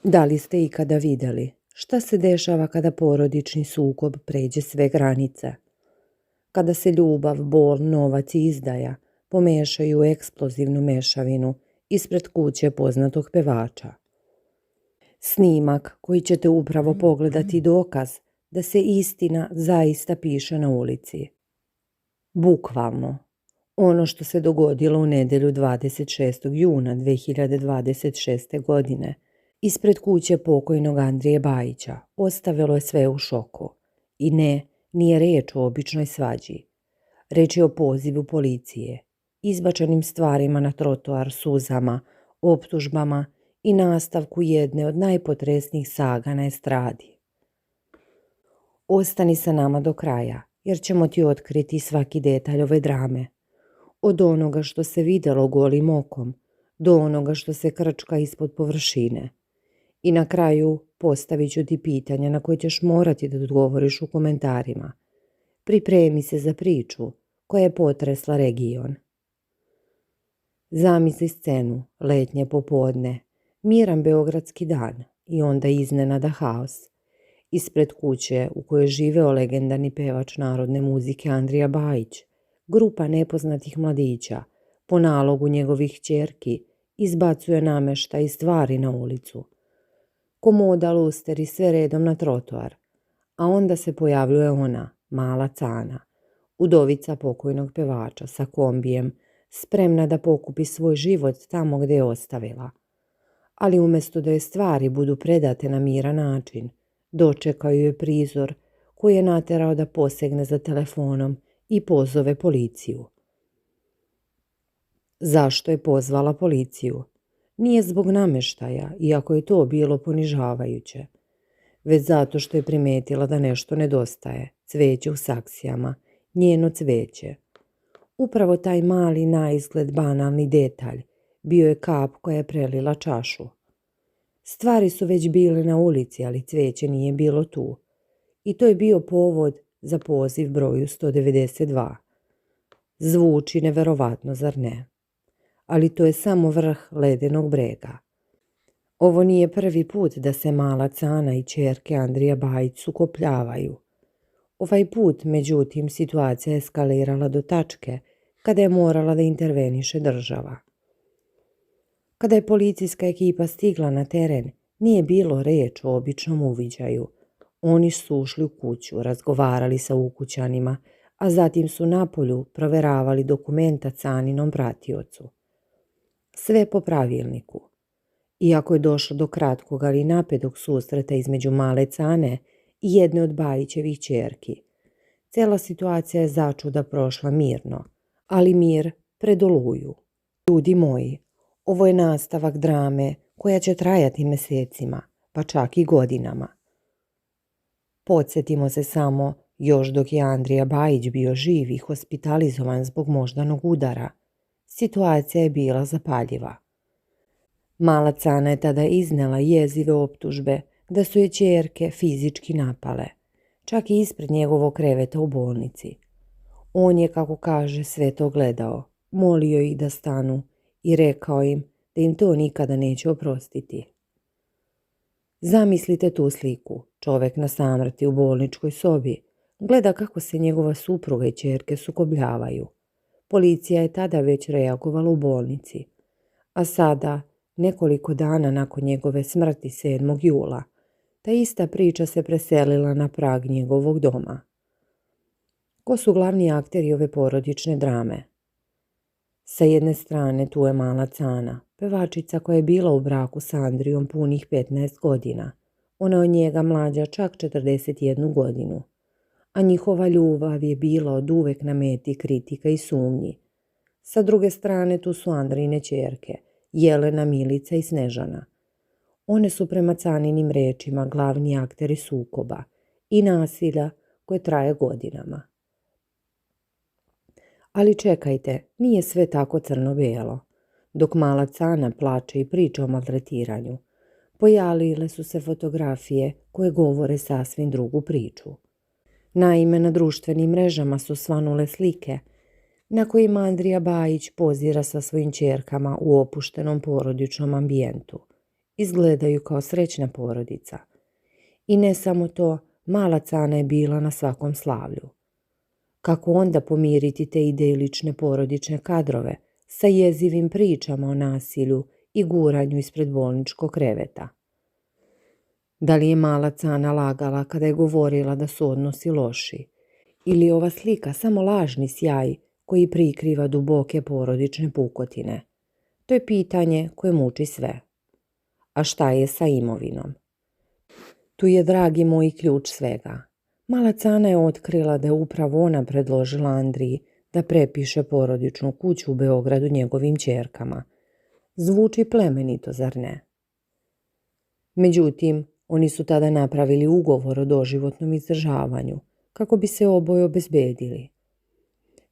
Da li ste ikada vidjeli šta se dešava kada porodični sukob pređe sve granice? Kada se ljubav, bol, novac i izdaja pomešaju u eksplozivnu mešavinu ispred kuće poznatog pevača. Snimak koji ćete upravo pogledati dokaz da se istina zaista piše na ulici. Bukvalno. Ono što se dogodilo u nedjelju 26. juna 2026. godine ispred kuće pokojnog Andrije Bajića ostavilo je sve u šoku. I ne, nije riječ o običnoj svađi. Riječ je o pozivu policije, izbačenim stvarima na trotoar, suzama, optužbama i nastavku jedne od najpotresnijih saga na estradi. Ostani sa nama do kraja, jer ćemo ti otkriti svaki detalj ove drame. Od onoga što se vidjelo golim okom, do onoga što se krčka ispod površine. I na kraju postavit ću ti pitanja na koje ćeš morati da odgovoriš u komentarima. Pripremi se za priču koja je potresla region. Zamisli scenu, letnje popodne, miran beogradski dan i onda iznenada haos. Ispred kuće u kojoj je živeo legendarni pevač narodne muzike Andrija Bajić, grupa nepoznatih mladića, po nalogu njegovih ćerki, izbacuje namještaj i stvari na ulicu. Komoda, luster i sve redom na trotoar, a onda se pojavljuje ona, mala Cana, udovica pokojnog pevača sa kombijem, spremna da pokupi svoj život tamo gdje je ostavila. Ali umjesto da je stvari budu predate na miran način, dočekao je prizor koji je naterao da posegne za telefonom i pozove policiju. Zašto je pozvala policiju? Nije zbog namještaja, iako je to bilo ponižavajuće, već zato što je primetila da nešto nedostaje, cveće u saksijama, njeno cveće. Upravo taj mali naizgled banalni detalj bio je kap koja je prelila čašu. Stvari su već bile na ulici, ali cveće nije bilo tu. I to je bio povod za poziv broju 192. Zvuči neverovatno, zar ne? Ali to je samo vrh ledenog brega. Ovo nije prvi put da se mala Cana i ćerke Andrija Bajić sukobljavaju. Ovaj put, međutim, situacija je eskalirala do tačke kada je morala da interveniše država. Kada je policijska ekipa stigla na teren, nije bilo reč o običnom uviđaju. Oni su ušli u kuću, razgovarali sa ukućanima, a zatim su napolju proveravali dokumenta Caninom pratiocu. Sve po pravilniku. Iako je došlo do kratkog ali napetog susreta između male Cane i jedne od Bajićevih ćerki, cijela situacija je začuda prošla mirno, ali mir pred Oluju. Ljudi moji, ovo je nastavak drame koja će trajati mjesecima, pa čak i godinama. Podsjetimo se samo, još dok je Andrija Bajić bio živ i hospitalizovan zbog moždanog udara, situacija je bila zapaljiva. Mala Cana je tada iznela jezive optužbe da su je ćerke fizički napale, čak i ispred njegovog kreveta u bolnici. On je, kako kaže, sve to gledao, molio ih da stanu i rekao im da im to nikada neće oprostiti. Zamislite tu sliku, čovjek na samrti u bolničkoj sobi, gleda kako se njegova supruga i ćerke sukobljavaju. Policija je tada već reagovala u bolnici, a sada, nekoliko dana nakon njegove smrti 7. jula, ta ista priča se preselila na prag njegovog doma. Ko su glavni akteri ove porodične drame? Sa jedne strane tu je mala Cana, pevačica koja je bila u braku s Andrijom punih 15 godina. Ona od njega mlađa čak 41 godinu. A njihova ljubav je bila od uvek na meti kritika i sumnji. Sa druge strane tu su Andrijine ćerke, Jelena, Milica i Snežana. One su prema Caninim rečima glavni akteri sukoba i nasilja koje traje godinama. Ali čekajte, nije sve tako crno-bijelo. Dok mala Cana plače i priča o maltretiranju, pojavile su se fotografije koje govore sasvim drugu priču. Naime, na društvenim mrežama su svanule slike na kojima Andrija Bajić pozira sa svojim ćerkama u opuštenom porodičnom ambijentu. izgledaju kao srećna porodica. I ne samo to, mala Cana je bila na svakom slavlju. Kako onda pomiriti te idilične porodične kadrove sa jezivim pričama o nasilju i guranju ispred bolničkog kreveta? Da li je mala Cana lagala kada je govorila da su odnosi loši? Ili je ova slika samo lažni sjaj koji prikriva duboke porodične pukotine? To je pitanje koje muči sve. A šta je sa imovinom? Tu je, dragi moji, ključ svega. Mala Cana je otkrila da je upravo ona predložila Andriji da prepiše porodičnu kuću u Beogradu njegovim ćerkama. Zvuči plemenito, zar ne? Međutim, oni su tada napravili ugovor o doživotnom izdržavanju, kako bi se oboje obezbedili.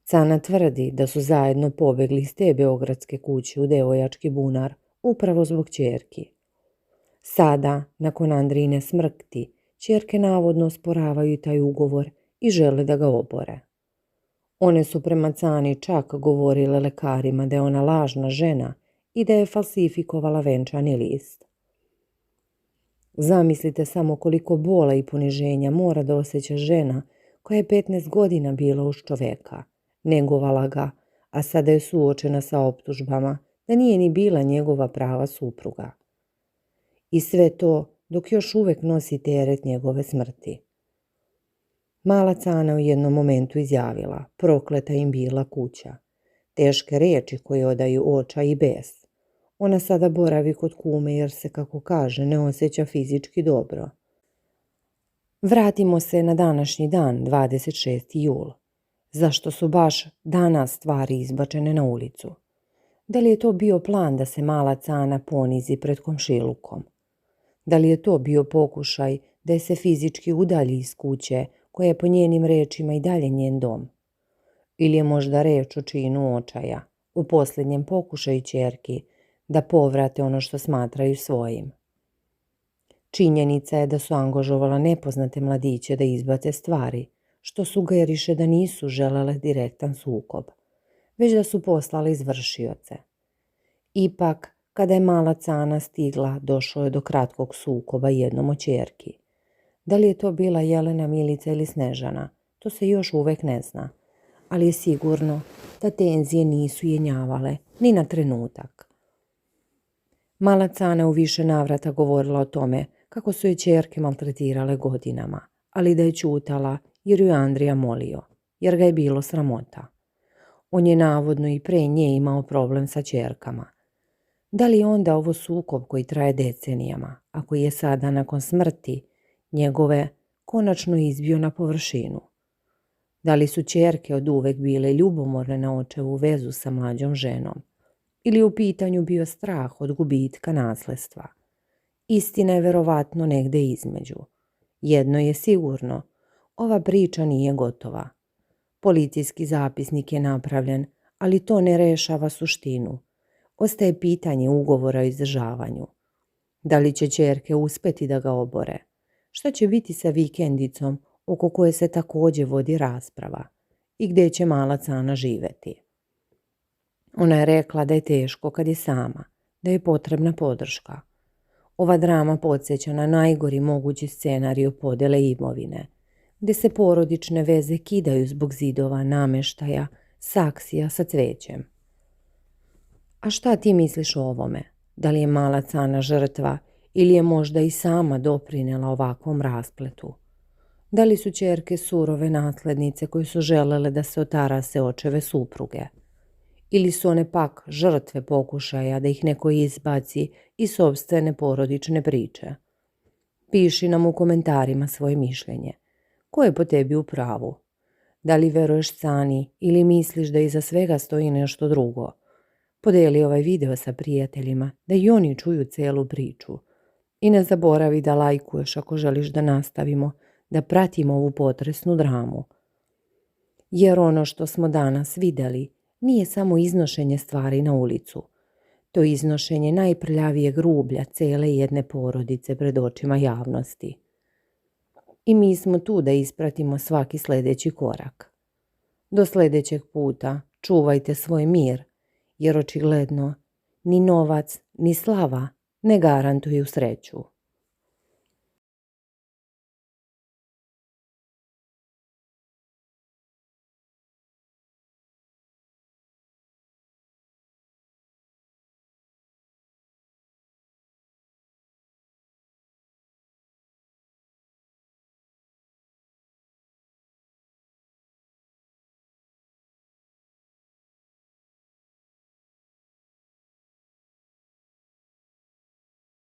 Cana tvrdi da su zajedno pobegli iz te beogradske kuće u Devojački bunar, upravo zbog ćerki. Sada, nakon Andrijine smrti, ćerke navodno osporavaju taj ugovor i žele da ga obore. One su prema Cani čak govorile lekarima da je ona lažna žena i da je falsifikovala venčani list. Zamislite samo koliko bola i poniženja mora da osjeća žena koja je 15 godina bila uz čoveka, negovala ga, a sada je suočena sa optužbama da nije ni bila njegova prava supruga. I sve to dok još uvek nosi teret njegove smrti. Mala Cana u jednom momentu izjavila: prokleta im bila kuća. Teške riječi koje odaju očaj i bes. Ona sada boravi kod kume jer se, kako kaže, ne osjeća fizički dobro. Vratimo se na današnji dan, 26. jul. Zašto su baš danas stvari izbačene na ulicu? Da li je to bio plan da se mala Cana ponizi pred komšilukom? Da li je to bio pokušaj da je se fizički udalji iz kuće, koja je po njenim rečima i dalje njen dom? Ili je možda reč o činu očaja, u posljednjem pokušaju ćerki da povrate ono što smatraju svojim? Činjenica je da su angažovala nepoznate mladiće da izbace stvari, što sugeriše da nisu želele direktan sukob, već da su poslali izvršioce. Ipak, kada je mala Cana stigla, došlo je do kratkog sukoba jednom od ćerki. Da li je to bila Jelena, Milica ili Snežana, to se još uvek ne zna, ali je sigurno da tenzije nisu jenjavale ni na trenutak. Mala Cana u više navrata govorila o tome kako su je ćerke maltretirale godinama, ali da je ćutala jer ju je Andrija molio, jer ga je bilo sramota. On je navodno i pre nje imao problem sa ćerkama. Da li je onda ovo sukob koji traje decenijama, a koji je sada nakon smrti njegove konačno izbio na površinu? Da li su ćerke od uvek bile ljubomorne na očevu vezu sa mlađom ženom? Ili je u pitanju bio strah od gubitka nasledstva? Istina je verovatno negde između. Jedno je sigurno, ova priča nije gotova. Policijski zapisnik je napravljen, ali to ne rešava suštinu. Ostaje pitanje ugovora o izdržavanju. Da li će ćerke uspeti da ga obore? Šta će biti sa vikendicom oko koje se također vodi rasprava? I gdje će mala Cana živeti? Ona je rekla da je teško kad je sama, da je potrebna podrška. Ova drama podsjeća na najgori mogući scenarij podjele imovine, gdje se porodične veze kidaju zbog zidova, nameštaja, saksija sa cvećem. A šta ti misliš o ovome? Da li je mala Cana žrtva ili je možda i sama doprinela ovakvom raspletu? Da li su ćerke surove naslednice koje su želele da se otarase očeve supruge? Ili su one pak žrtve pokušaja da ih neko izbaci iz sopstvene porodične priče? Piši nam u komentarima svoje mišljenje. Ko je po tebi u pravu? Da li veruješ Cani ili misliš da iza svega stoji nešto drugo? Podeli ovaj video sa prijateljima da i oni čuju celu priču. I ne zaboravi da lajkuješ ako želiš da nastavimo, da pratimo ovu potresnu dramu. Jer ono što smo danas vidjeli nije samo iznošenje stvari na ulicu. To je iznošenje najprljavijeg rublja cele jedne porodice pred očima javnosti. I mi smo tu da ispratimo svaki sljedeći korak. Do sljedećeg puta čuvajte svoj mir, jer očigledno ni novac ni slava ne garantuju sreću.